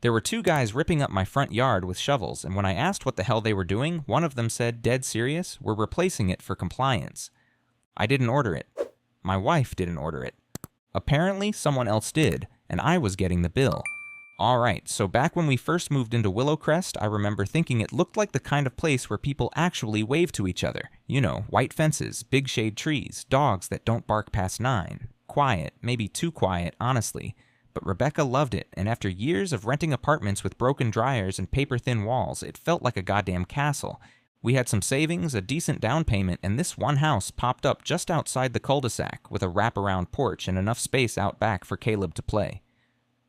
There were two guys ripping up my front yard with shovels, and when I asked what the hell they were doing, one of them said, dead serious, we're replacing it for compliance. I didn't order it. My wife didn't order it. Apparently, someone else did, and I was getting the bill. Alright, so back when we first moved into Willowcrest, I remember thinking it looked like the kind of place where people actually wave to each other. You know, white fences, big shade trees, dogs that don't bark past 9. Quiet, maybe too quiet, honestly. But Rebecca loved it, and after years of renting apartments with broken dryers and paper-thin walls, it felt like a goddamn castle. We had some savings, a decent down payment, and this one house popped up just outside the cul-de-sac with a wraparound porch and enough space out back for Caleb to play.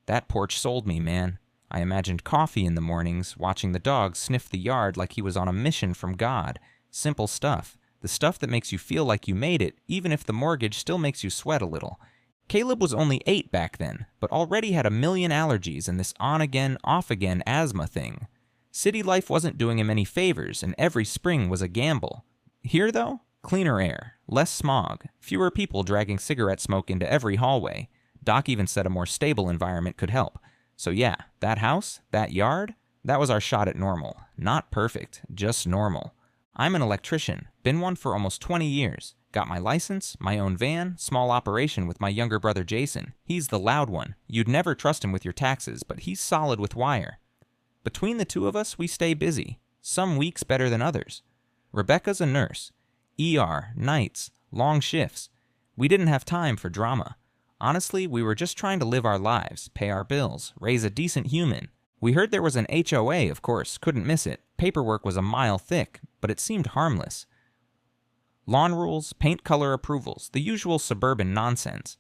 That porch sold me, man. I imagined coffee in the mornings, watching the dog sniff the yard like he was on a mission from God. Simple stuff. The stuff that makes you feel like you made it, even if the mortgage still makes you sweat a little. Caleb was only 8 back then, but already had a million allergies and this on-again, off-again asthma thing. City life wasn't doing him any favors, and every spring was a gamble. Here, though, cleaner air, less smog, fewer people dragging cigarette smoke into every hallway. Doc even said a more stable environment could help. So yeah, that house, that yard, that was our shot at normal. Not perfect, just normal. I'm an electrician, been one for almost 20 years. Got my license, my own van, small operation with my younger brother Jason. He's the loud one. You'd never trust him with your taxes, but he's solid with wire. Between the two of us, we stay busy. Some weeks better than others. Rebecca's a nurse. ER, nights, long shifts. We didn't have time for drama. Honestly, we were just trying to live our lives, pay our bills, raise a decent human. We heard there was an HOA, of course, couldn't miss it. Paperwork was a mile thick, but it seemed harmless. Lawn rules, paint color approvals, the usual suburban nonsense.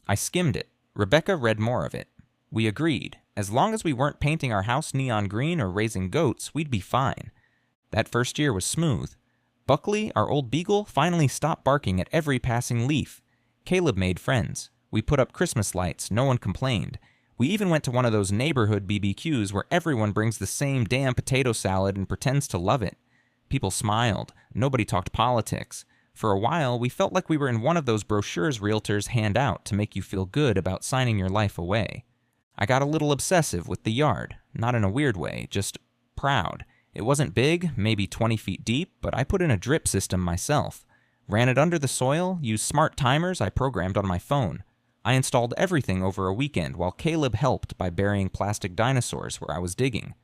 I skimmed it. Rebecca read more of it. We agreed. As long as we weren't painting our house neon green or raising goats, we'd be fine. That first year was smooth. Buckley, our old beagle, finally stopped barking at every passing leaf. Caleb made friends. We put up Christmas lights, no one complained. We even went to one of those neighborhood BBQs where everyone brings the same damn potato salad and pretends to love it. People smiled. Nobody talked politics. For a while, we felt like we were in one of those brochures realtors hand out to make you feel good about signing your life away. I got a little obsessive with the yard, not in a weird way, just proud. It wasn't big, maybe 20 feet deep, but I put in a drip system myself. Ran it under the soil, used smart timers I programmed on my phone. I installed everything over a weekend while Caleb helped by burying plastic dinosaurs where I was digging.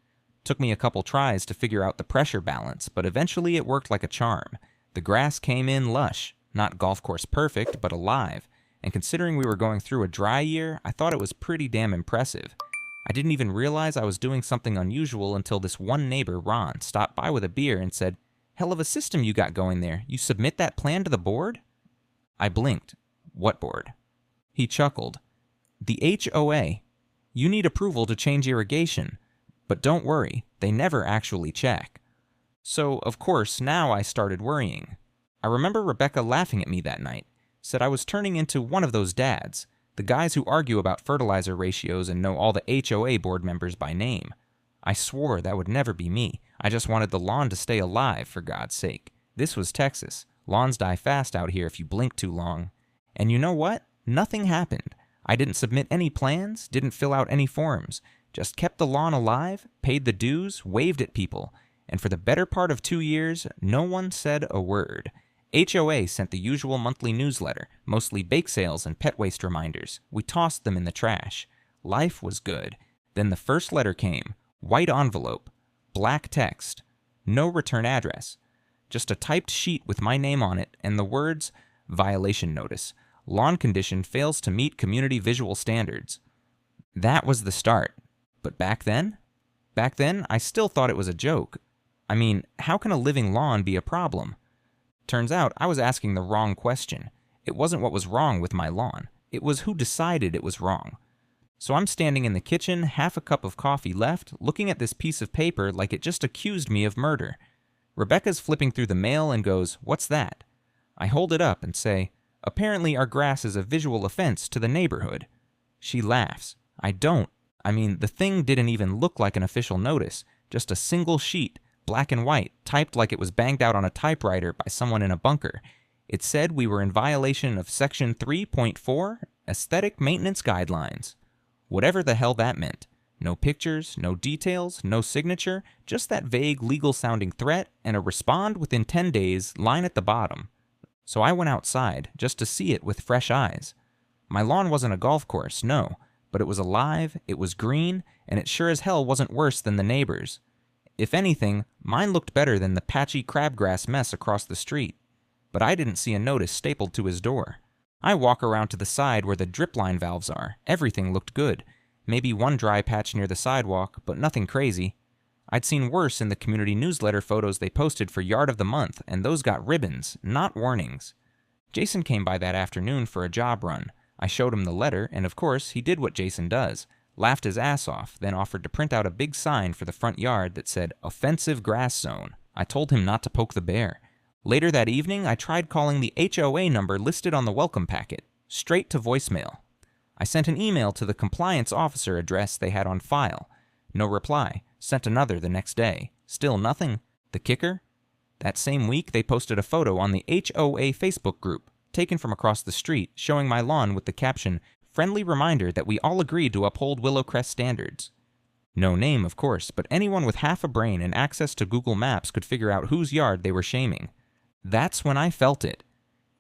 Took me a couple tries to figure out the pressure balance, but eventually it worked like a charm. The grass came in lush, not golf course perfect, but alive, and considering we were going through a dry year, I thought it was pretty damn impressive. I didn't even realize I was doing something unusual until this one neighbor, Ron, stopped by with a beer and said, "Hell of a system you got going there. You submit that plan to the board?" I blinked. What board? He chuckled. The HOA. You need approval to change irrigation. But don't worry, they never actually check. So, of course, now I started worrying. I remember Rebecca laughing at me that night. Said I was turning into one of those dads. The guys who argue about fertilizer ratios and know all the HOA board members by name. I swore that would never be me. I just wanted the lawn to stay alive, for God's sake. This was Texas. Lawns die fast out here if you blink too long. And you know what? Nothing happened. I didn't submit any plans, didn't fill out any forms, just kept the lawn alive, paid the dues, waved at people, and for the better part of 2 years, no one said a word. HOA sent the usual monthly newsletter, mostly bake sales and pet waste reminders. We tossed them in the trash. Life was good. Then the first letter came, white envelope, black text, no return address, just a typed sheet with my name on it and the words, violation notice. Lawn condition fails to meet community visual standards. That was the start. But back then? Back then, I still thought it was a joke. I mean, how can a living lawn be a problem? Turns out I was asking the wrong question. It wasn't what was wrong with my lawn. It was who decided it was wrong. So I'm standing in the kitchen, half a cup of coffee left, looking at this piece of paper like it just accused me of murder. Rebecca's flipping through the mail and goes, "What's that?" I hold it up and say, "Apparently our grass is a visual offense to the neighborhood." She laughs. I don't. I mean, the thing didn't even look like an official notice, just a single sheet, black and white, typed like it was banged out on a typewriter by someone in a bunker. It said we were in violation of Section 3.4, Aesthetic Maintenance Guidelines. Whatever the hell that meant. No pictures, no details, no signature, just that vague legal-sounding threat and a respond within 10 days line at the bottom. So I went outside just to see it with fresh eyes. My lawn wasn't a golf course, no, but it was alive, it was green, and it sure as hell wasn't worse than the neighbors. If anything, mine looked better than the patchy crabgrass mess across the street. But I didn't see a notice stapled to his door. I walk around to the side where the drip line valves are. Everything looked good. Maybe one dry patch near the sidewalk, but nothing crazy. I'd seen worse in the community newsletter photos they posted for Yard of the Month, and those got ribbons, not warnings. Jason came by that afternoon for a job run. I showed him the letter, and of course, he did what Jason does. Laughed his ass off, then offered to print out a big sign for the front yard that said, "Offensive Grass Zone." I told him not to poke the bear. Later that evening, I tried calling the HOA number listed on the welcome packet, straight to voicemail. I sent an email to the compliance officer address they had on file. No reply. Sent another the next day. Still nothing. The kicker? That same week, they posted a photo on the HOA Facebook group, taken from across the street, showing my lawn with the caption, "Friendly reminder that we all agreed to uphold Willowcrest standards." No name, of course, but anyone with half a brain and access to Google Maps could figure out whose yard they were shaming. That's when I felt it.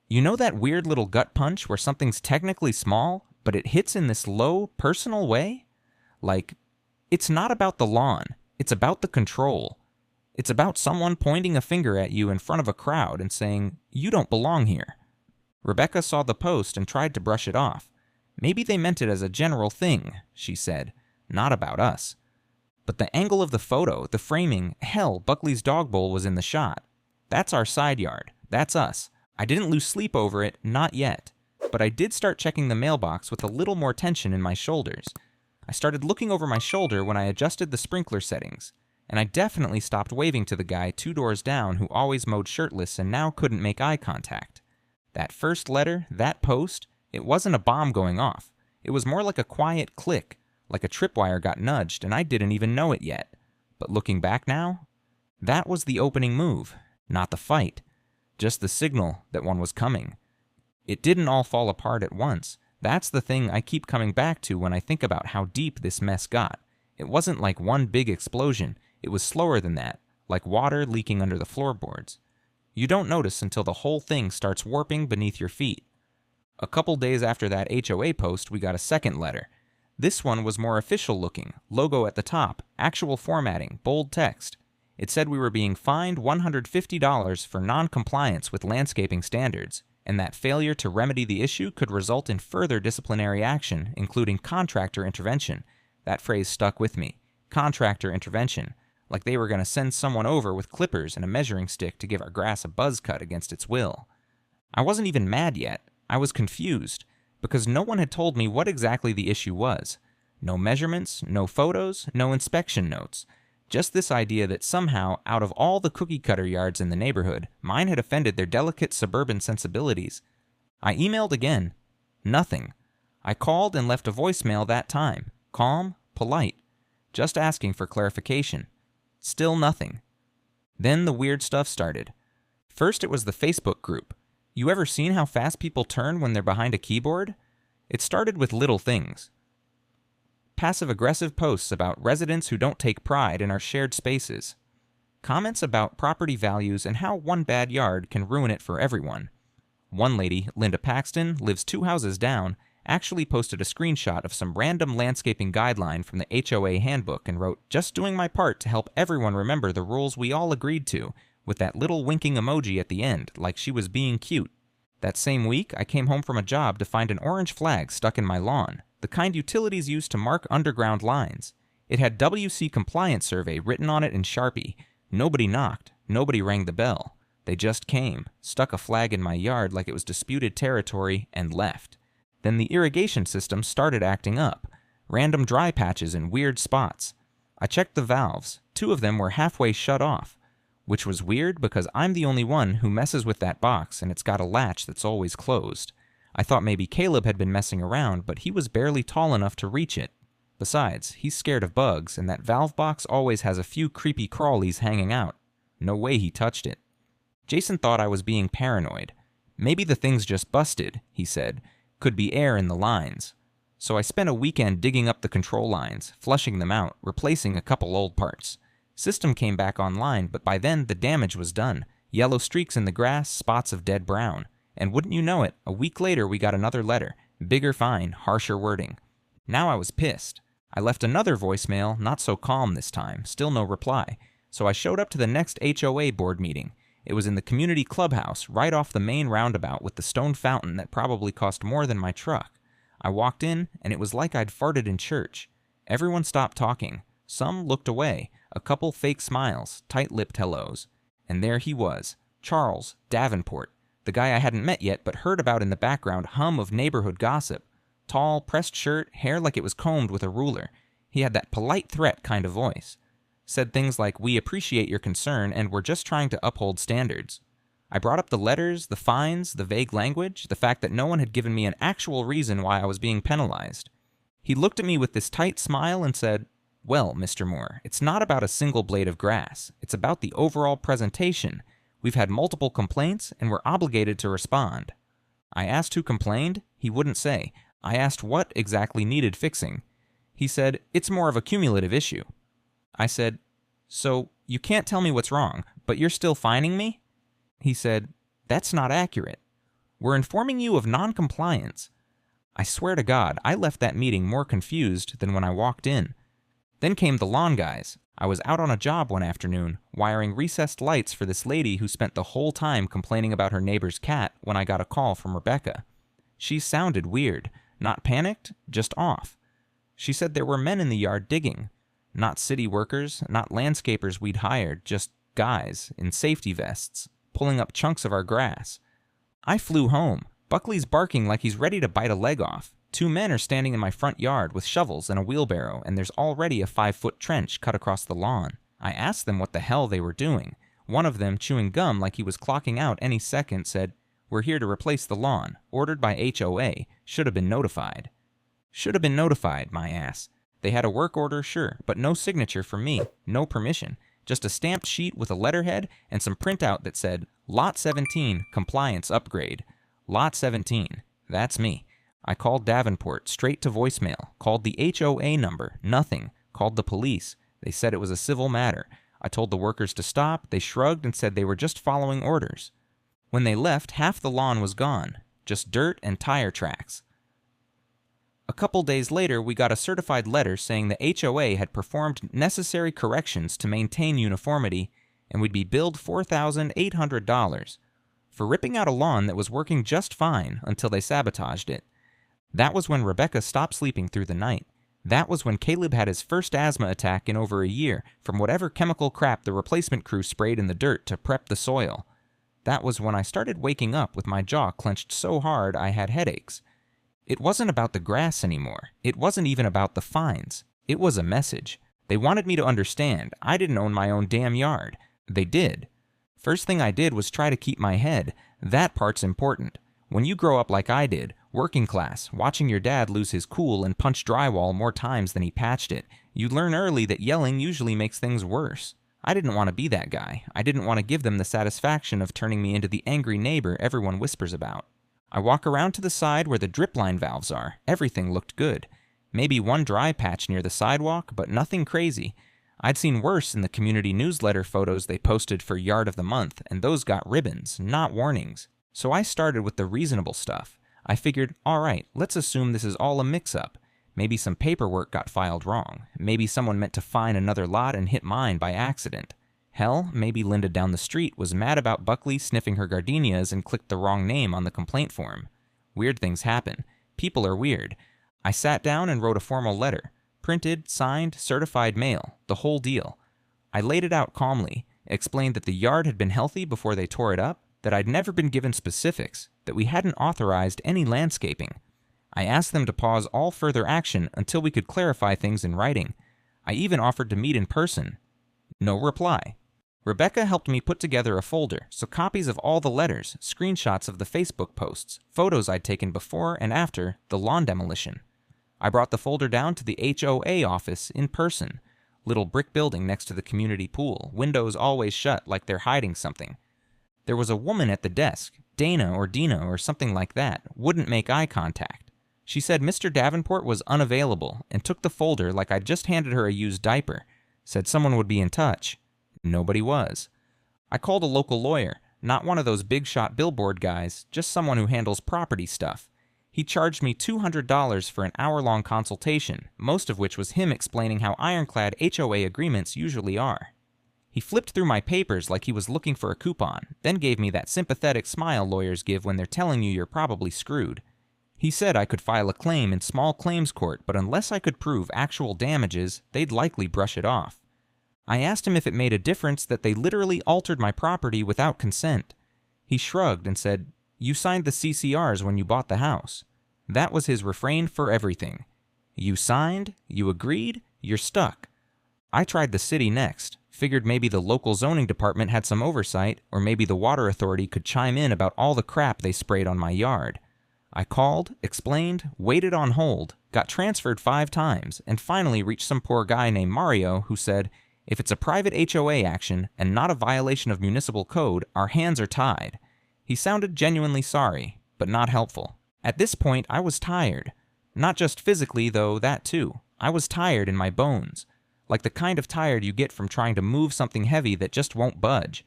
You know that weird little gut punch where something's technically small, but it hits in this low, personal way? Like, it's not about the lawn. It's about the control. It's about someone pointing a finger at you in front of a crowd and saying, "You don't belong here." Rebecca saw the post and tried to brush it off. "Maybe they meant it as a general thing," she said. "Not about us." But the angle of the photo, the framing, hell, Buckley's dog bowl was in the shot. That's our side yard. That's us. I didn't lose sleep over it, not yet. But I did start checking the mailbox with a little more tension in my shoulders. I started looking over my shoulder when I adjusted the sprinkler settings. And I definitely stopped waving to the guy 2 doors down who always mowed shirtless and now couldn't make eye contact. That first letter, that post, it wasn't a bomb going off. It was more like a quiet click, like a tripwire got nudged and I didn't even know it yet. But looking back now, that was the opening move, not the fight. Just the signal that one was coming. It didn't all fall apart at once. That's the thing I keep coming back to when I think about how deep this mess got. It wasn't like one big explosion. It was slower than that, like water leaking under the floorboards. You don't notice until the whole thing starts warping beneath your feet. A couple days after that HOA post, we got a second letter. This one was more official looking, logo at the top, actual formatting, bold text. It said we were being fined $150 for non-compliance with landscaping standards, and that failure to remedy the issue could result in further disciplinary action, including contractor intervention. That phrase stuck with me. Contractor intervention. Like they were going to send someone over with clippers and a measuring stick to give our grass a buzz cut against its will. I wasn't even mad yet. I was confused, because no one had told me what exactly the issue was. No measurements, no photos, no inspection notes. Just this idea that somehow, out of all the cookie-cutter yards in the neighborhood, mine had offended their delicate suburban sensibilities. I emailed again. Nothing. I called and left a voicemail that time. Calm, polite. Just asking for clarification. Still nothing. Then the weird stuff started. First it was the Facebook group. You ever seen how fast people turn when they're behind a keyboard? It started with little things. Passive-aggressive posts about residents who don't take pride in our shared spaces. Comments about property values and how one bad yard can ruin it for everyone. One lady, Linda Paxton, lives 2 houses down, actually posted a screenshot of some random landscaping guideline from the HOA handbook and wrote, "Just doing my part to help everyone remember the rules we all agreed to," with that little winking emoji at the end, like she was being cute. That same week, I came home from a job to find an orange flag stuck in my lawn. The kind utilities use to mark underground lines. It had WC compliance survey written on it in Sharpie. Nobody knocked. Nobody rang the bell. They just came, stuck a flag in my yard like it was disputed territory, and left. Then the irrigation system started acting up. Random dry patches in weird spots. I checked the valves. 2 of them were halfway shut off. Which was weird because I'm the only one who messes with that box and it's got a latch that's always closed. I thought maybe Caleb had been messing around, but he was barely tall enough to reach it. Besides, he's scared of bugs, and that valve box always has a few creepy crawlies hanging out. No way he touched it. Jason thought I was being paranoid. Maybe the thing's just busted, he said. Could be air in the lines. So I spent a weekend digging up the control lines, flushing them out, replacing a couple old parts. System came back online, but by then the damage was done. Yellow streaks in the grass, spots of dead brown. And wouldn't you know it, a week later we got another letter. Bigger fine, harsher wording. Now I was pissed. I left another voicemail, not so calm this time, still no reply. So I showed up to the next HOA board meeting. It was in the community clubhouse, right off the main roundabout with the stone fountain that probably cost more than my truck. I walked in, and it was like I'd farted in church. Everyone stopped talking. Some looked away, a couple fake smiles, tight-lipped hellos. And there he was, Charles Davenport, the guy I hadn't met yet but heard about in the background hum of neighborhood gossip. Tall, pressed shirt, hair like it was combed with a ruler. He had that polite threat kind of voice. Said things like, "We appreciate your concern, and we're just trying to uphold standards." I brought up the letters, the fines, the vague language, the fact that no one had given me an actual reason why I was being penalized. He looked at me with this tight smile and said, "Well, Mr. Moore, it's not about a single blade of grass. It's about the overall presentation. We've had multiple complaints, and we're obligated to respond." I asked who complained. He wouldn't say. I asked what exactly needed fixing. He said, "It's more of a cumulative issue." I said, "So, you can't tell me what's wrong, but you're still fining me?" He said, "That's not accurate. We're informing you of non-compliance." I swear to God, I left that meeting more confused than when I walked in. Then came the lawn guys. I was out on a job one afternoon, wiring recessed lights for this lady who spent the whole time complaining about her neighbor's cat when I got a call from Rebecca. She sounded weird. Not panicked, just off. She said there were men in the yard digging. Not city workers, not landscapers we'd hired, just guys in safety vests, pulling up chunks of our grass. I flew home. Buckley's barking like he's ready to bite a leg off. 2 men are standing in my front yard with shovels and a wheelbarrow, and there's already a 5-foot trench cut across the lawn. I asked them what the hell they were doing. One of them, chewing gum like he was clocking out any second, said, "We're here to replace the lawn. Ordered by HOA. Should have been notified." Should have been notified, my ass. They had a work order, sure, but no signature from me, no permission. Just a stamped sheet with a letterhead and some printout that said, "Lot 17, compliance upgrade." Lot 17. That's me. I called Davenport, straight to voicemail. Called the HOA number. Nothing. Called the police. They said it was a civil matter. I told the workers to stop. They shrugged and said they were just following orders. When they left, half the lawn was gone. Just dirt and tire tracks. A couple days later, we got a certified letter saying the HOA had performed necessary corrections to maintain uniformity, and we'd be billed $4,800 for ripping out a lawn that was working just fine until they sabotaged it. That was when Rebecca stopped sleeping through the night. That was when Caleb had his first asthma attack in over a year from whatever chemical crap the replacement crew sprayed in the dirt to prep the soil. That was when I started waking up with my jaw clenched so hard I had headaches. It wasn't about the grass anymore. It wasn't even about the fines. It was a message. They wanted me to understand I didn't own my own damn yard. They did. First thing I did was try to keep my head. That part's important. When you grow up like I did, working class, watching your dad lose his cool and punch drywall more times than he patched it, you learn early that yelling usually makes things worse. I didn't want to be that guy. I didn't want to give them the satisfaction of turning me into the angry neighbor everyone whispers about. I walk around to the side where the drip line valves are. Everything looked good. Maybe one dry patch near the sidewalk, but nothing crazy. I'd seen worse in the community newsletter photos they posted for Yard of the Month, and those got ribbons, not warnings. So I started with the reasonable stuff. I figured, all right, let's assume this is all a mix-up. Maybe some paperwork got filed wrong. Maybe someone meant to fine another lot and hit mine by accident. Hell, maybe Linda down the street was mad about Buckley sniffing her gardenias and clicked the wrong name on the complaint form. Weird things happen. People are weird. I sat down and wrote a formal letter. Printed, signed, certified mail, the whole deal. I laid it out calmly, explained that the yard had been healthy before they tore it up, that I'd never been given specifics, that we hadn't authorized any landscaping. I asked them to pause all further action until we could clarify things in writing. I even offered to meet in person. No reply. Rebecca helped me put together a folder, so copies of all the letters, screenshots of the Facebook posts, photos I'd taken before and after the lawn demolition. I brought the folder down to the HOA office in person. Little brick building next to the community pool, windows always shut like they're hiding something. There was a woman at the desk, Dana or Dina or something like that, wouldn't make eye contact. She said Mr. Davenport was unavailable and took the folder like I'd just handed her a used diaper. Said someone would be in touch. Nobody was. I called a local lawyer, not one of those big shot billboard guys, just someone who handles property stuff. He charged me $200 for an hour-long consultation, most of which was him explaining how ironclad HOA agreements usually are. He flipped through my papers like he was looking for a coupon, then gave me that sympathetic smile lawyers give when they're telling you you're probably screwed. He said I could file a claim in small claims court, but unless I could prove actual damages, they'd likely brush it off. I asked him if it made a difference that they literally altered my property without consent. He shrugged and said, "You signed the CCRs when you bought the house." That was his refrain for everything. You signed, you agreed, you're stuck. I tried the city next, figured maybe the local zoning department had some oversight, or maybe the water authority could chime in about all the crap they sprayed on my yard. I called, explained, waited on hold, got transferred 5 times, and finally reached some poor guy named Mario who said, "If it's a private HOA action and not a violation of municipal code, our hands are tied." He sounded genuinely sorry, but not helpful. At this point, I was tired. Not just physically, though, that too. I was tired in my bones. Like the kind of tired you get from trying to move something heavy that just won't budge.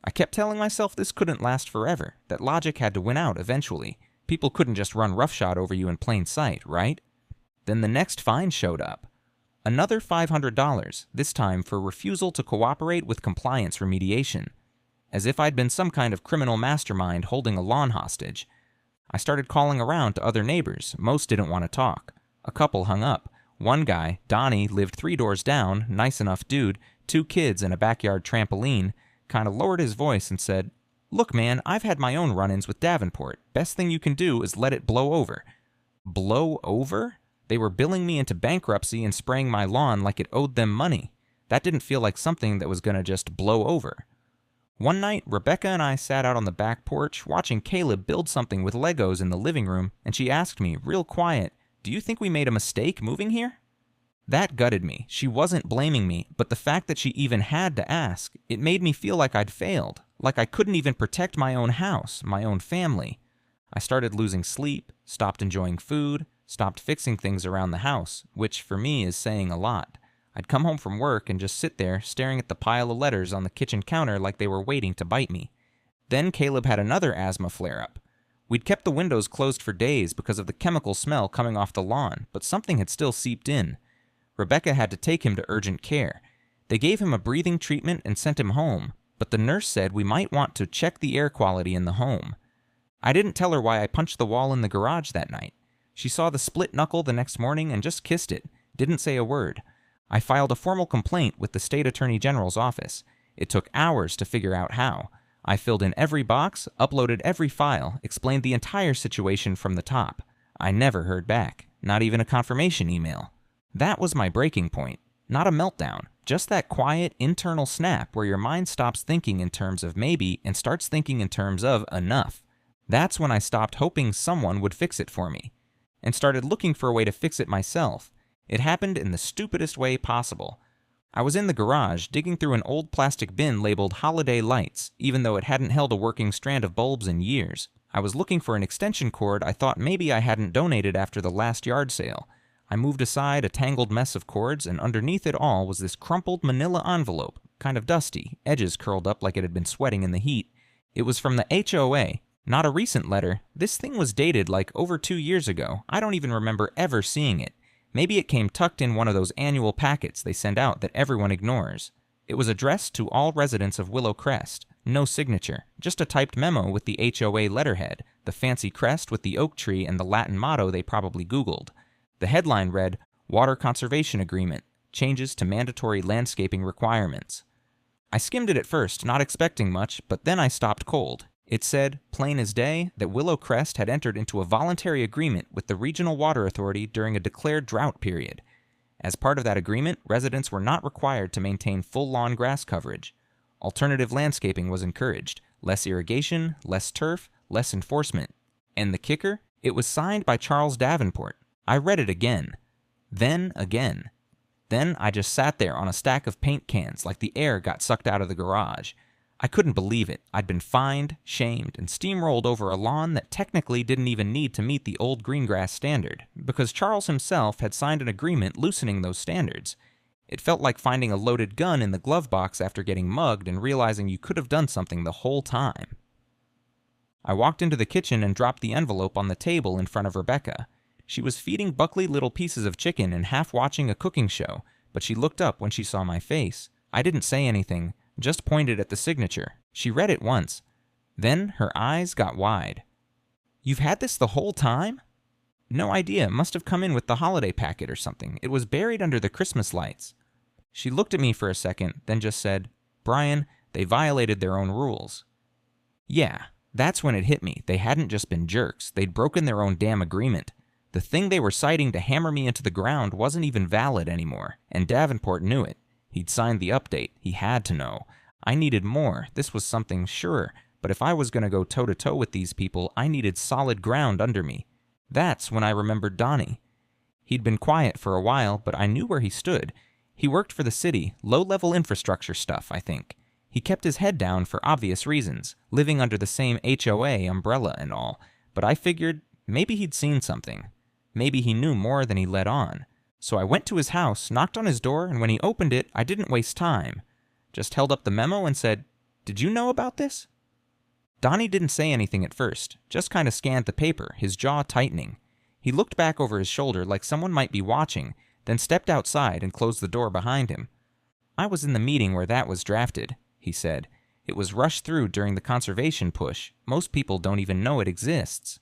I kept telling myself this couldn't last forever, that logic had to win out eventually. People couldn't just run roughshod over you in plain sight, right? Then the next fine showed up. Another $500, this time for refusal to cooperate with compliance remediation. As if I'd been some kind of criminal mastermind holding a lawn hostage. I started calling around to other neighbors. Most didn't want to talk. A couple hung up. One guy, Donnie, lived 3 doors down, nice enough dude, 2 kids and a backyard trampoline, kind of lowered his voice and said, "Look, man, I've had my own run-ins with Davenport. Best thing you can do is let it blow over." Blow over? They were billing me into bankruptcy and spraying my lawn like it owed them money. That didn't feel like something that was gonna just blow over. One night, Rebecca and I sat out on the back porch watching Caleb build something with Legos in the living room, and she asked me, real quiet, "Do you think we made a mistake moving here?" That gutted me. She wasn't blaming me, but the fact that she even had to ask, it made me feel like I'd failed, like I couldn't even protect my own house, my own family. I started losing sleep, stopped enjoying food, stopped fixing things around the house, which for me is saying a lot. I'd come home from work and just sit there staring at the pile of letters on the kitchen counter like they were waiting to bite me. Then Caleb had another asthma flare-up. We'd kept the windows closed for days because of the chemical smell coming off the lawn, but something had still seeped in. Rebecca had to take him to urgent care. They gave him a breathing treatment and sent him home, but the nurse said we might want to check the air quality in the home. I didn't tell her why I punched the wall in the garage that night. She saw the split knuckle the next morning and just kissed it, didn't say a word. I filed a formal complaint with the state attorney general's office. It took hours to figure out how. I filled in every box, uploaded every file, explained the entire situation from the top. I never heard back, not even a confirmation email. That was my breaking point. Not a meltdown, just that quiet internal snap where your mind stops thinking in terms of maybe and starts thinking in terms of enough. That's when I stopped hoping someone would fix it for me, and started looking for a way to fix it myself. It happened in the stupidest way possible. I was in the garage digging through an old plastic bin labeled Holiday Lights, even though it hadn't held a working strand of bulbs in years. I was looking for an extension cord I thought maybe I hadn't donated after the last yard sale. I moved aside a tangled mess of cords, and underneath it all was this crumpled manila envelope, kind of dusty, edges curled up like it had been sweating in the heat. It was from the HOA, not a recent letter. This thing was dated like over 2 years ago. I don't even remember ever seeing it. Maybe it came tucked in one of those annual packets they send out that everyone ignores. It was addressed to all residents of Willow Crest. No signature, just a typed memo with the HOA letterhead, the fancy crest with the oak tree and the Latin motto they probably Googled. The headline read, "Water Conservation Agreement, Changes to Mandatory Landscaping Requirements." I skimmed it at first, not expecting much, but then I stopped cold. It said, plain as day, that Willow Crest had entered into a voluntary agreement with the Regional Water Authority during a declared drought period. As part of that agreement, residents were not required to maintain full lawn grass coverage. Alternative landscaping was encouraged, less irrigation, less turf, less enforcement. And the kicker? It was signed by Charles Davenport. I read it again. Then again. Then I just sat there on a stack of paint cans like the air got sucked out of the garage. I couldn't believe it. I'd been fined, shamed, and steamrolled over a lawn that technically didn't even need to meet the old Greengrass standard, because Charles himself had signed an agreement loosening those standards. It felt like finding a loaded gun in the glove box after getting mugged and realizing you could have done something the whole time. I walked into the kitchen and dropped the envelope on the table in front of Rebecca. She was feeding Buckley little pieces of chicken and half watching a cooking show, but she looked up when she saw my face. I didn't say anything, just pointed at the signature. She read it once. Then her eyes got wide. "You've had this the whole time?" "No idea. Must have come in with the holiday packet or something. It was buried under the Christmas lights." She looked at me for a second, then just said, "Brian, they violated their own rules." Yeah, that's when it hit me. They hadn't just been jerks. They'd broken their own damn agreement. The thing they were citing to hammer me into the ground wasn't even valid anymore, and Davenport knew it. He'd signed the update. He had to know. I needed more. This was something, sure, but if I was going to go toe-to-toe with these people, I needed solid ground under me. That's when I remembered Donnie. He'd been quiet for a while, but I knew where he stood. He worked for the city, low-level infrastructure stuff, I think. He kept his head down for obvious reasons, living under the same HOA umbrella and all, but I figured maybe he'd seen something. Maybe he knew more than he let on. So I went to his house, knocked on his door, and when he opened it, I didn't waste time. Just held up the memo and said, "Did you know about this?" Donnie didn't say anything at first, just kind of scanned the paper, his jaw tightening. He looked back over his shoulder like someone might be watching, then stepped outside and closed the door behind him. "I was in the meeting where that was drafted," he said. "It was rushed through during the conservation push. Most people don't even know it exists."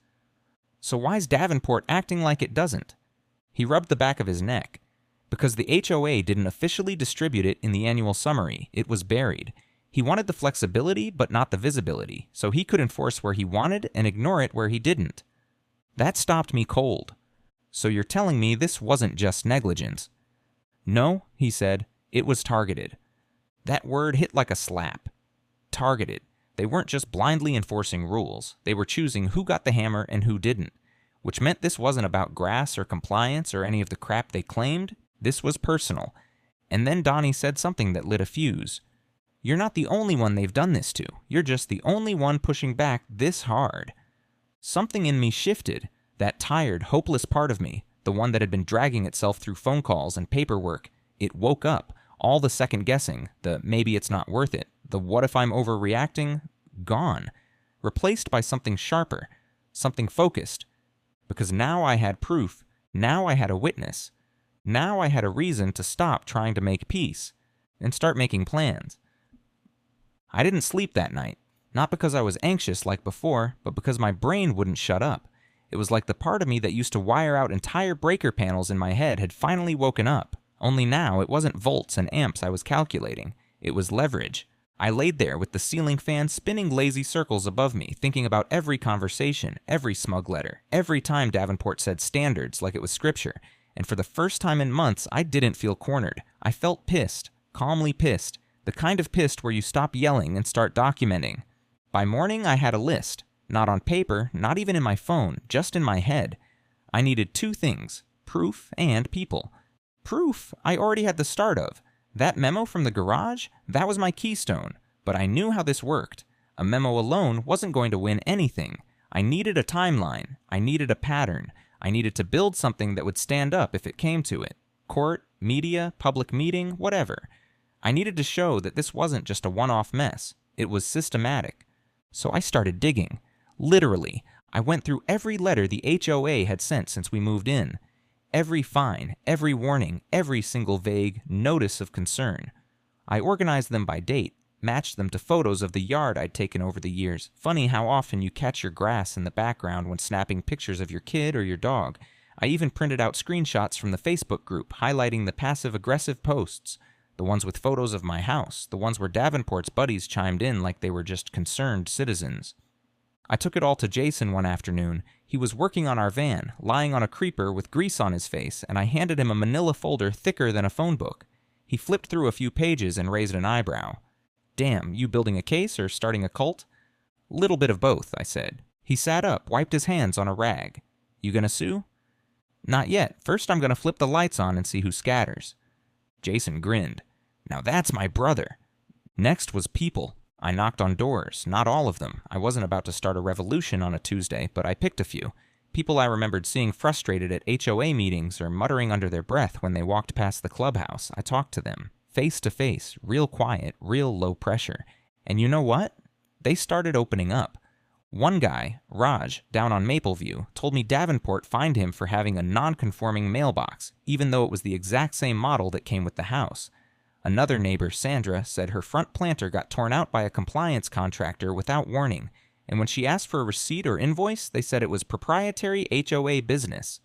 "So why's Davenport acting like it doesn't?" He rubbed the back of his neck. "Because the HOA didn't officially distribute it in the annual summary. It was buried. He wanted the flexibility, but not the visibility, so he could enforce where he wanted and ignore it where he didn't." That stopped me cold. "So you're telling me this wasn't just negligence?" "No," he said. "It was targeted." That word hit like a slap. Targeted. They weren't just blindly enforcing rules. They were choosing who got the hammer and who didn't. Which meant this wasn't about grass or compliance or any of the crap they claimed. This was personal. And then Donnie said something that lit a fuse. "You're not the only one they've done this to. You're just the only one pushing back this hard." Something in me shifted. That tired, hopeless part of me, the one that had been dragging itself through phone calls and paperwork, it woke up. All the second guessing, the maybe it's not worth it, the what if I'm overreacting, gone. Replaced by something sharper, something focused. Because now I had proof. Now I had a witness. Now I had a reason to stop trying to make peace and start making plans. I didn't sleep that night. Not because I was anxious like before, but because my brain wouldn't shut up. It was like the part of me that used to wire out entire breaker panels in my head had finally woken up. Only now it wasn't volts and amps I was calculating. It was leverage. I laid there with the ceiling fan spinning lazy circles above me, thinking about every conversation, every smug letter, every time Davenport said standards like it was scripture. And for the first time in months, I didn't feel cornered. I felt pissed, calmly pissed, the kind of pissed where you stop yelling and start documenting. By morning, I had a list. Not on paper, not even in my phone, just in my head. I needed two things, proof and people. Proof I already had the start of. That memo from the garage, that was my keystone. But I knew how this worked. A memo alone wasn't going to win anything. I needed a timeline. I needed a pattern. I needed to build something that would stand up if it came to it. Court, media, public meeting, whatever. I needed to show that this wasn't just a one-off mess. It was systematic. So I started digging. Literally, I went through every letter the HOA had sent since we moved in. Every fine, every warning, every single vague notice of concern. I organized them by date, matched them to photos of the yard I'd taken over the years. Funny how often you catch your grass in the background when snapping pictures of your kid or your dog. I even printed out screenshots from the Facebook group highlighting the passive-aggressive posts. The ones with photos of my house, the ones where Davenport's buddies chimed in like they were just concerned citizens. I took it all to Jason one afternoon. He was working on our van, lying on a creeper with grease on his face, and I handed him a manila folder thicker than a phone book. He flipped through a few pages and raised an eyebrow. "Damn, you building a case or starting a cult?" "Little bit of both," I said. He sat up, wiped his hands on a rag. "You gonna sue?" "Not yet. First I'm gonna flip the lights on and see who scatters." Jason grinned. "Now that's my brother." Next was people. I knocked on doors, not all of them. I wasn't about to start a revolution on a Tuesday, but I picked a few. People I remembered seeing frustrated at HOA meetings or muttering under their breath when they walked past the clubhouse. I talked to them, face to face, real quiet, real low pressure. And you know what? They started opening up. One guy, Raj, down on Mapleview, told me Davenport fined him for having a non-conforming mailbox, even though it was the exact same model that came with the house. Another neighbor, Sandra, said her front planter got torn out by a compliance contractor without warning, and when she asked for a receipt or invoice, they said it was proprietary HOA business.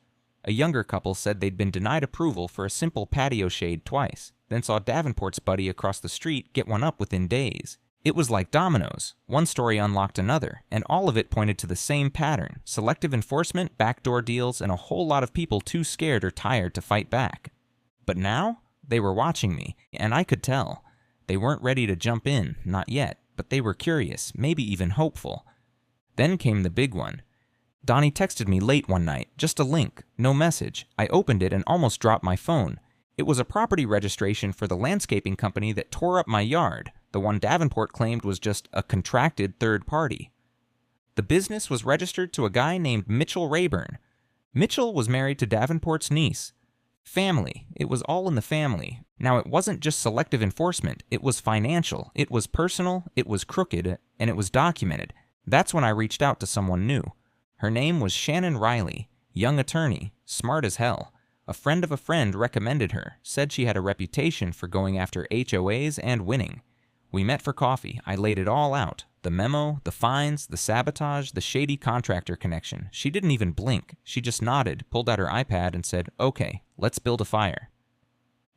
A younger couple said they'd been denied approval for a simple patio shade twice, then saw Davenport's buddy across the street get one up within days. It was like dominoes. One story unlocked another, and all of it pointed to the same pattern: selective enforcement, backdoor deals, and a whole lot of people too scared or tired to fight back. But now, they were watching me, and I could tell. They weren't ready to jump in, not yet, but they were curious, maybe even hopeful. Then came the big one. Donnie texted me late one night, just a link, no message. I opened it and almost dropped my phone. It was a property registration for the landscaping company that tore up my yard. The one Davenport claimed was just a contracted third party. The business was registered to a guy named Mitchell Rayburn. Mitchell was married to Davenport's niece. Family. It was all in the family. Now, it wasn't just selective enforcement. It was financial. It was personal. It was crooked. And it was documented. That's when I reached out to someone new. Her name was Shannon Riley, young attorney, smart as hell. A friend of a friend recommended her, said she had a reputation for going after HOAs and winning. We met for coffee. I laid it all out. The memo, the fines, the sabotage, the shady contractor connection. She didn't even blink. She just nodded, pulled out her iPad, and said, "Okay, let's build a fire."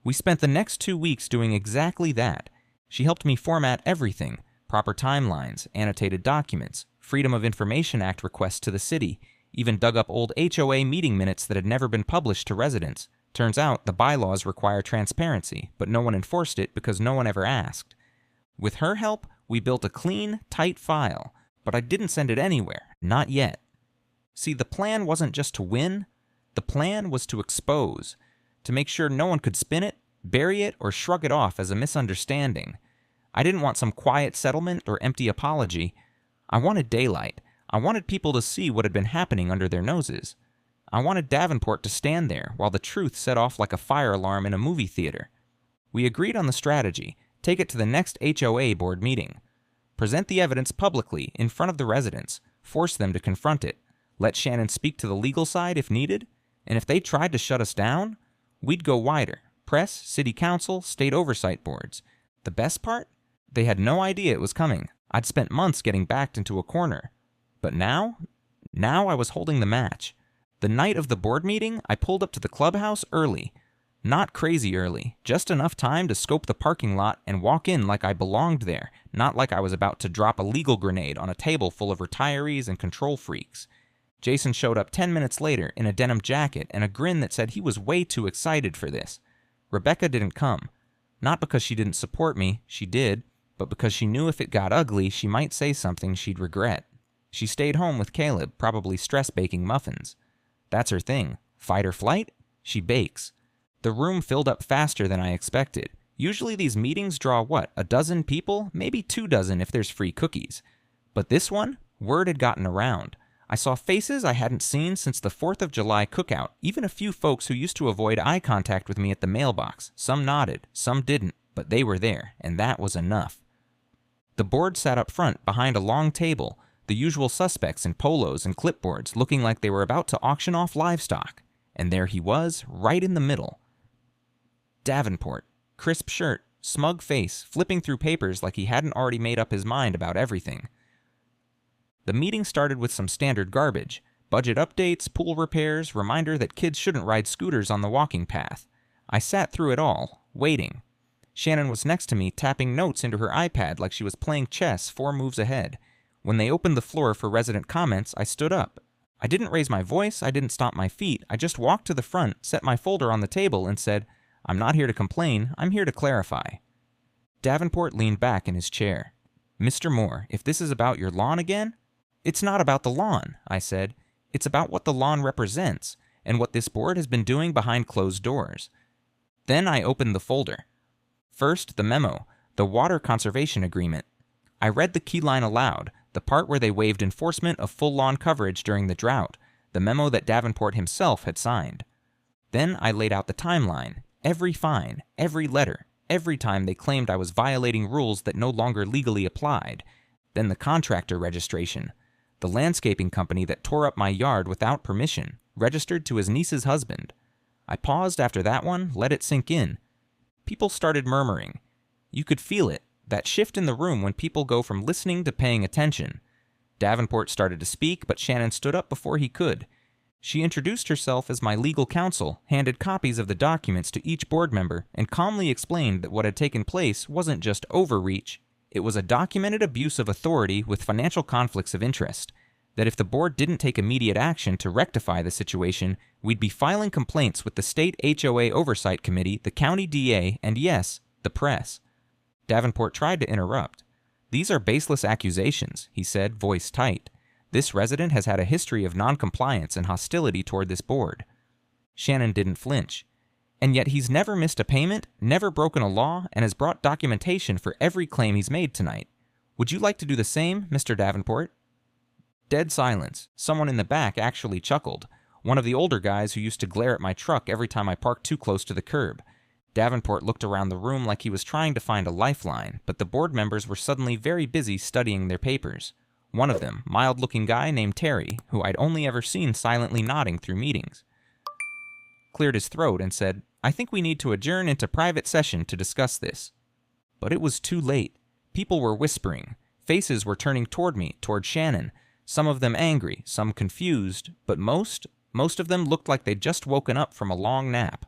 We spent the next 2 weeks doing exactly that. She helped me format everything: proper timelines, annotated documents, Freedom of Information Act requests to the city, even dug up old HOA meeting minutes that had never been published to residents. Turns out the bylaws require transparency, but no one enforced it because no one ever asked. With her help, we built a clean, tight file, but I didn't send it anywhere, not yet. See, the plan wasn't just to win. The plan was to expose, to make sure no one could spin it, bury it, or shrug it off as a misunderstanding. I didn't want some quiet settlement or empty apology. I wanted daylight. I wanted people to see what had been happening under their noses. I wanted Davenport to stand there while the truth set off like a fire alarm in a movie theater. We agreed on the strategy. Take it to the next HOA board meeting. Present the evidence publicly in front of the residents. Force them to confront it. Let Shannon speak to the legal side if needed. And if they tried to shut us down, we'd go wider. Press, city council, state oversight boards. The best part? They had no idea it was coming. I'd spent months getting backed into a corner. But now I was holding the match. The night of the board meeting, I pulled up to the clubhouse early. Not crazy early, just enough time to scope the parking lot and walk in like I belonged there, not like I was about to drop a legal grenade on a table full of retirees and control freaks. Jason showed up 10 minutes later in a denim jacket and a grin that said he was way too excited for this. Rebecca didn't come. Not because she didn't support me, she did, but because she knew if it got ugly, she might say something she'd regret. She stayed home with Caleb, probably stress-baking muffins. That's her thing. Fight or flight? She bakes. The room filled up faster than I expected. Usually these meetings draw what, a dozen people? Maybe 24 if there's free cookies. But this one, word had gotten around. I saw faces I hadn't seen since the 4th of July cookout, even a few folks who used to avoid eye contact with me at the mailbox. Some nodded, some didn't, but they were there, and that was enough. The board sat up front behind a long table, the usual suspects in polos and clipboards looking like they were about to auction off livestock. And there he was, right in the middle. Davenport, crisp shirt, smug face, flipping through papers like he hadn't already made up his mind about everything. The meeting started with some standard garbage: budget updates, pool repairs, reminder that kids shouldn't ride scooters on the walking path. I sat through it all, waiting. Shannon was next to me, tapping notes into her iPad like she was playing chess 4 moves ahead. When they opened the floor for resident comments, I stood up. I didn't raise my voice, I didn't stomp my feet, I just walked to the front, set my folder on the table, and said, "I'm not here to complain, I'm here to clarify." Davenport leaned back in his chair. "Mr. Moore, if this is about your lawn again?" "It's not about the lawn," I said. "It's about what the lawn represents, and what this board has been doing behind closed doors." Then I opened the folder. First, the memo, the Water Conservation Agreement. I read the key line aloud, the part where they waived enforcement of full lawn coverage during the drought, the memo that Davenport himself had signed. Then I laid out the timeline, every fine, every letter, every time they claimed I was violating rules that no longer legally applied. Then the contractor registration, the landscaping company that tore up my yard without permission, registered to his niece's husband. I paused after that one, let it sink in. People started murmuring. You could feel it, that shift in the room when people go from listening to paying attention. Davenport started to speak, but Shannon stood up before he could. She introduced herself as my legal counsel, handed copies of the documents to each board member, and calmly explained that what had taken place wasn't just overreach, it was a documented abuse of authority with financial conflicts of interest. That if the board didn't take immediate action to rectify the situation, we'd be filing complaints with the state HOA Oversight Committee, the county DA, and yes, the press. Davenport tried to interrupt. These are baseless accusations, he said, voice tight. This resident has had a history of noncompliance and hostility toward this board. Shannon didn't flinch. And yet he's never missed a payment, never broken a law, and has brought documentation for every claim he's made tonight. Would you like to do the same, Mr. Davenport? Dead silence. Someone in the back actually chuckled. One of the older guys who used to glare at my truck every time I parked too close to the curb. Davenport looked around the room like he was trying to find a lifeline, but the board members were suddenly very busy studying their papers. One of them, mild-looking guy named Terry, who I'd only ever seen silently nodding through meetings, cleared his throat and said, I think we need to adjourn into private session to discuss this. But it was too late. People were whispering. Faces were turning toward me, toward Shannon. Some of them angry, some confused, but most of them looked like they'd just woken up from a long nap.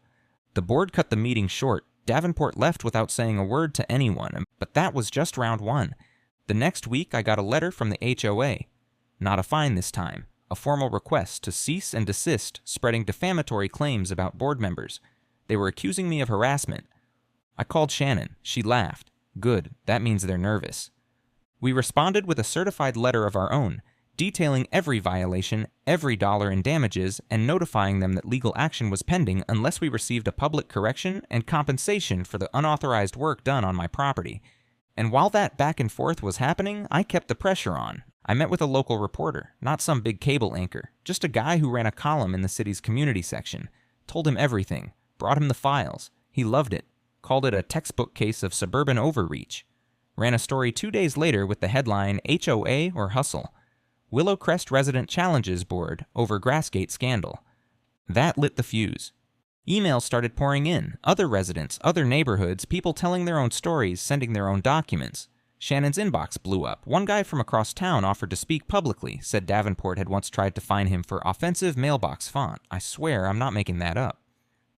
The board cut the meeting short. Davenport left without saying a word to anyone, but that was just round one. The next week I got a letter from the HOA. Not a fine this time. A formal request to cease and desist spreading defamatory claims about board members. They were accusing me of harassment. I called Shannon. She laughed. Good, that means they're nervous. We responded with a certified letter of our own, detailing every violation, every dollar in damages, and notifying them that legal action was pending unless we received a public correction and compensation for the unauthorized work done on my property. And while that back and forth was happening, I kept the pressure on. I met with a local reporter, not some big cable anchor, just a guy who ran a column in the city's community section. Told him everything, brought him the files. He loved it, called it a textbook case of suburban overreach. Ran a story 2 days later with the headline HOA or Hustle. Willowcrest resident challenges board over Grassgate scandal. That lit the fuse. Emails started pouring in, other residents, other neighborhoods, people telling their own stories, sending their own documents. Shannon's inbox blew up. One guy from across town offered to speak publicly, said Davenport had once tried to fine him for offensive mailbox font. I swear I'm not making that up.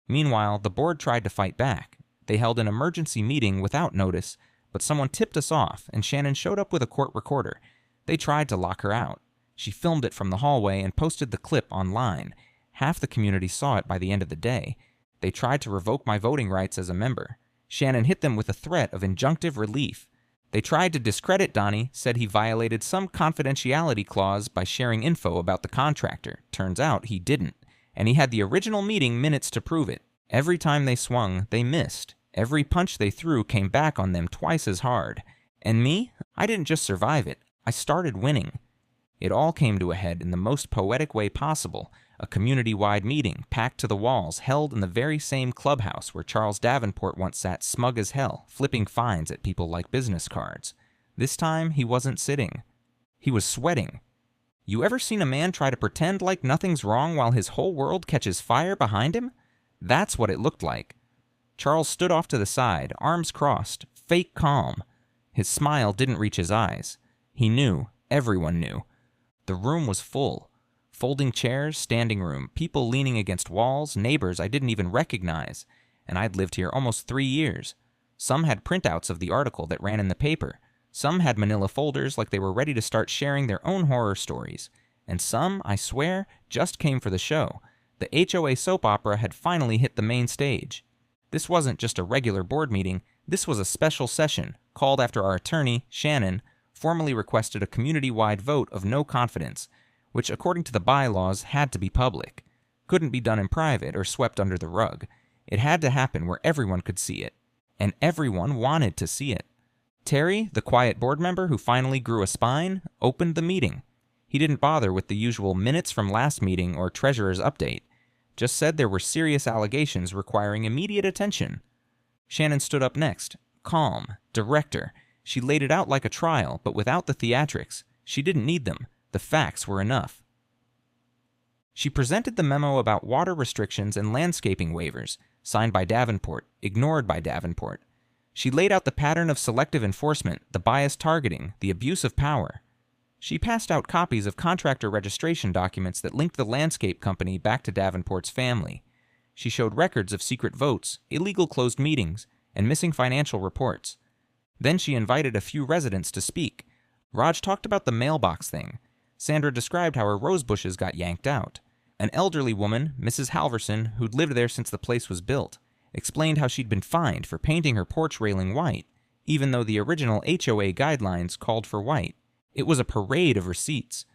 Meanwhile, the board tried to fight back. They held an emergency meeting without notice, but someone tipped us off, and Shannon showed up with a court recorder. They tried to lock her out. She filmed it from the hallway and posted the clip online. Half the community saw it by the end of the day. They tried to revoke my voting rights as a member. Shannon hit them with a threat of injunctive relief. They tried to discredit Donnie, said he violated some confidentiality clause by sharing info about the contractor. Turns out he didn't, and he had the original meeting minutes to prove it. Every time they swung, they missed. Every punch they threw came back on them twice as hard. And me? I didn't just survive it. I started winning. It all came to a head in the most poetic way possible. A community-wide meeting, packed to the walls, held in the very same clubhouse where Charles Davenport once sat smug as hell, flipping fines at people like business cards. This time, he wasn't sitting. He was sweating. You ever seen a man try to pretend like nothing's wrong while his whole world catches fire behind him? That's what it looked like. Charles stood off to the side, arms crossed, fake calm. His smile didn't reach his eyes. He knew. Everyone knew. The room was full. Folding chairs, standing room, people leaning against walls, neighbors I didn't even recognize. And I'd lived here almost 3 years. Some had printouts of the article that ran in the paper. Some had manila folders like they were ready to start sharing their own horror stories. And some, I swear, just came for the show. The HOA soap opera had finally hit the main stage. This wasn't just a regular board meeting. This was a special session, called after our attorney, Shannon, formally requested a community-wide vote of no confidence, which according to the bylaws had to be public. Couldn't be done in private or swept under the rug. It had to happen where everyone could see it. And everyone wanted to see it. Terry, the quiet board member who finally grew a spine, opened the meeting. He didn't bother with the usual minutes from last meeting or treasurer's update. Just said there were serious allegations requiring immediate attention. Shannon stood up next. Calm. Director. She laid it out like a trial, but without the theatrics. She didn't need them. The facts were enough. She presented the memo about water restrictions and landscaping waivers, signed by Davenport, ignored by Davenport. She laid out the pattern of selective enforcement, the biased targeting, the abuse of power. She passed out copies of contractor registration documents that linked the landscape company back to Davenport's family. She showed records of secret votes, illegal closed meetings, and missing financial reports. Then she invited a few residents to speak. Raj talked about the mailbox thing. Sandra described how her rose bushes got yanked out. An elderly woman, Mrs. Halverson, who'd lived there since the place was built, explained how she'd been fined for painting her porch railing white, even though the original HOA guidelines called for white. It was a parade of receipts.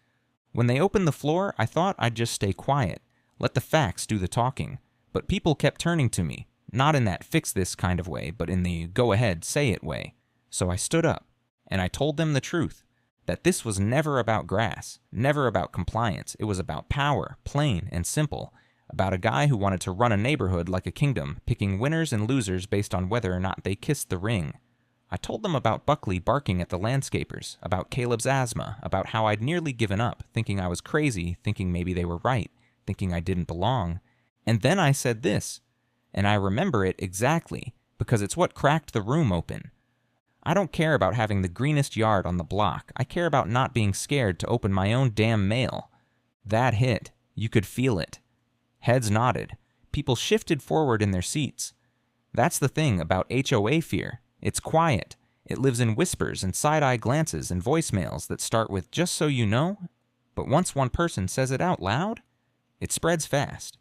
When they opened the floor, I thought I'd just stay quiet, let the facts do the talking. But people kept turning to me, not in that fix this kind of way, but in the go ahead, say it way. So I stood up, and I told them the truth, that this was never about grass, never about compliance. It was about power, plain and simple, about a guy who wanted to run a neighborhood like a kingdom, picking winners and losers based on whether or not they kissed the ring. I told them about Buckley barking at the landscapers, about Caleb's asthma, about how I'd nearly given up, thinking I was crazy, thinking maybe they were right, thinking I didn't belong. And then I said this, and I remember it exactly, because it's what cracked the room open. I don't care about having the greenest yard on the block. I care about not being scared to open my own damn mail. That hit. You could feel it. Heads nodded. People shifted forward in their seats. That's the thing about HOA fear. It's quiet. It lives in whispers and side-eye glances and voicemails that start with "just so you know," but once one person says it out loud, it spreads fast.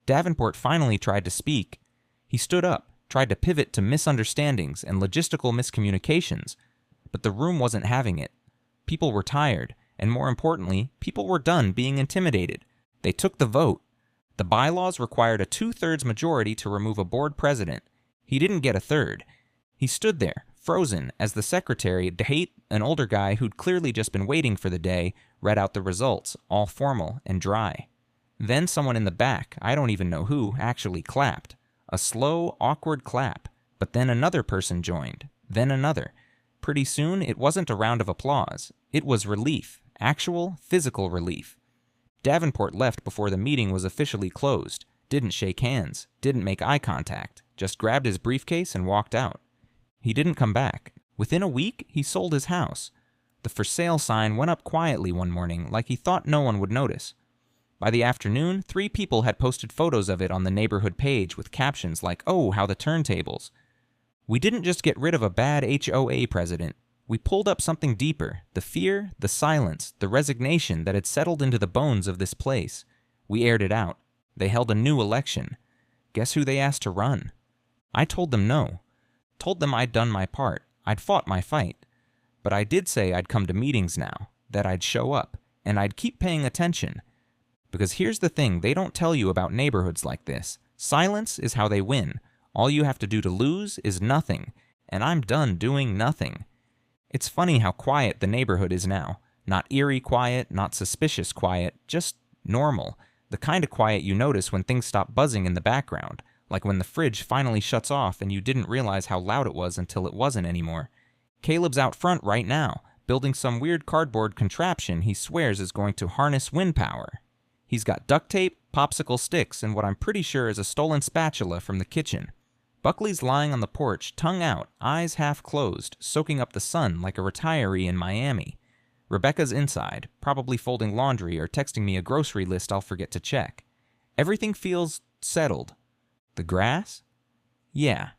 Davenport finally tried to speak. He stood up, tried to pivot to misunderstandings and logistical miscommunications, but the room wasn't having it. People were tired, and more importantly, people were done being intimidated. They took the vote. The bylaws required a 2/3 majority to remove a board president. He didn't get a third. He stood there, frozen, as the secretary, Dehate, an older guy who'd clearly just been waiting for the day, read out the results, all formal and dry. Then someone in the back, I don't even know who, actually clapped. A slow, awkward clap. But then another person joined. Then another. Pretty soon, it wasn't a round of applause. It was relief. Actual, physical relief. Davenport left before the meeting was officially closed. Didn't shake hands. Didn't make eye contact. Just grabbed his briefcase and walked out. He didn't come back. Within a week, he sold his house. The for sale sign went up quietly one morning, like he thought no one would notice. By the afternoon, 3 people had posted photos of it on the neighborhood page with captions like, "Oh, how the turntables." We didn't just get rid of a bad HOA president. We pulled up something deeper, the fear, the silence, the resignation that had settled into the bones of this place. We aired it out. They held a new election. Guess who they asked to run? I told them no. Told them I'd done my part. I'd fought my fight. But I did say I'd come to meetings now, that I'd show up, and I'd keep paying attention. Because here's the thing they don't tell you about neighborhoods like this. Silence is how they win. All you have to do to lose is nothing, and I'm done doing nothing. It's funny how quiet the neighborhood is now. Not eerie quiet, not suspicious quiet, just normal. The kind of quiet you notice when things stop buzzing in the background, like when the fridge finally shuts off and you didn't realize how loud it was until it wasn't anymore. Caleb's out front right now, building some weird cardboard contraption he swears is going to harness wind power. He's got duct tape, popsicle sticks, and what I'm pretty sure is a stolen spatula from the kitchen. Buckley's lying on the porch, tongue out, eyes half closed, soaking up the sun like a retiree in Miami. Rebecca's inside, probably folding laundry or texting me a grocery list I'll forget to check. Everything feels settled. The grass? Yeah.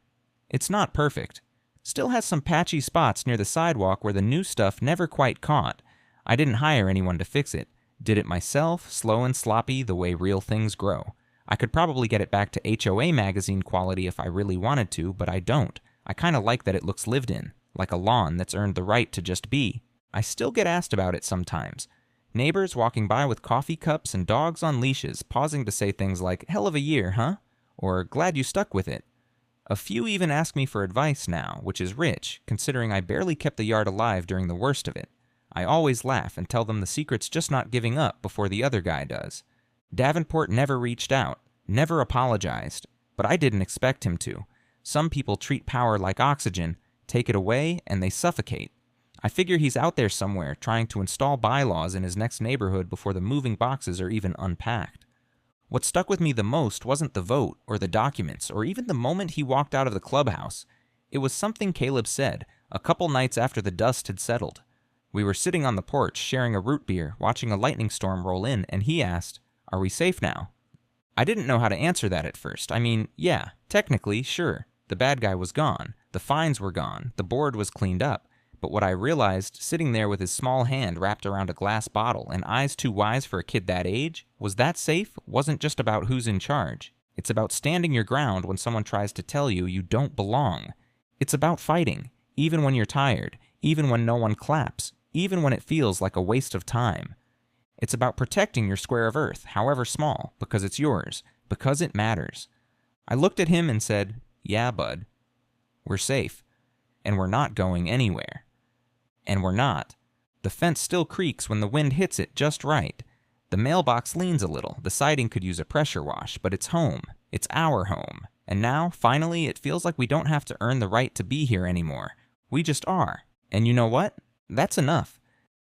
It's not perfect. Still has some patchy spots near the sidewalk where the new stuff never quite caught. I didn't hire anyone to fix it. Did it myself, slow and sloppy, the way real things grow. I could probably get it back to HOA magazine quality if I really wanted to, but I don't. I kind of like that it looks lived in, like a lawn that's earned the right to just be. I still get asked about it sometimes. Neighbors walking by with coffee cups and dogs on leashes, pausing to say things like, "Hell of a year, huh?" Or "Glad you stuck with it." A few even ask me for advice now, which is rich, considering I barely kept the yard alive during the worst of it. I always laugh and tell them the secret's just not giving up before the other guy does. Davenport never reached out, never apologized, but I didn't expect him to. Some people treat power like oxygen, take it away, and they suffocate. I figure he's out there somewhere trying to install bylaws in his next neighborhood before the moving boxes are even unpacked. What stuck with me the most wasn't the vote, or the documents, or even the moment he walked out of the clubhouse. It was something Caleb said, a couple nights after the dust had settled. We were sitting on the porch, sharing a root beer, watching a lightning storm roll in, and he asked, "Are we safe now?" I didn't know how to answer that at first. I mean, yeah, technically, sure. The bad guy was gone. The fines were gone. The board was cleaned up. But what I realized, sitting there with his small hand wrapped around a glass bottle and eyes too wise for a kid that age, was that safe wasn't just about who's in charge. It's about standing your ground when someone tries to tell you you don't belong. It's about fighting, even when you're tired, even when no one claps, even when it feels like a waste of time. It's about protecting your square of earth, however small, because it's yours, because it matters. I looked at him and said, "Yeah, bud. We're safe. And we're not going anywhere." And we're not. The fence still creaks when the wind hits it just right. The mailbox leans a little. The siding could use a pressure wash, but it's home. It's our home. And now, finally, it feels like we don't have to earn the right to be here anymore. We just are. And you know what? That's enough.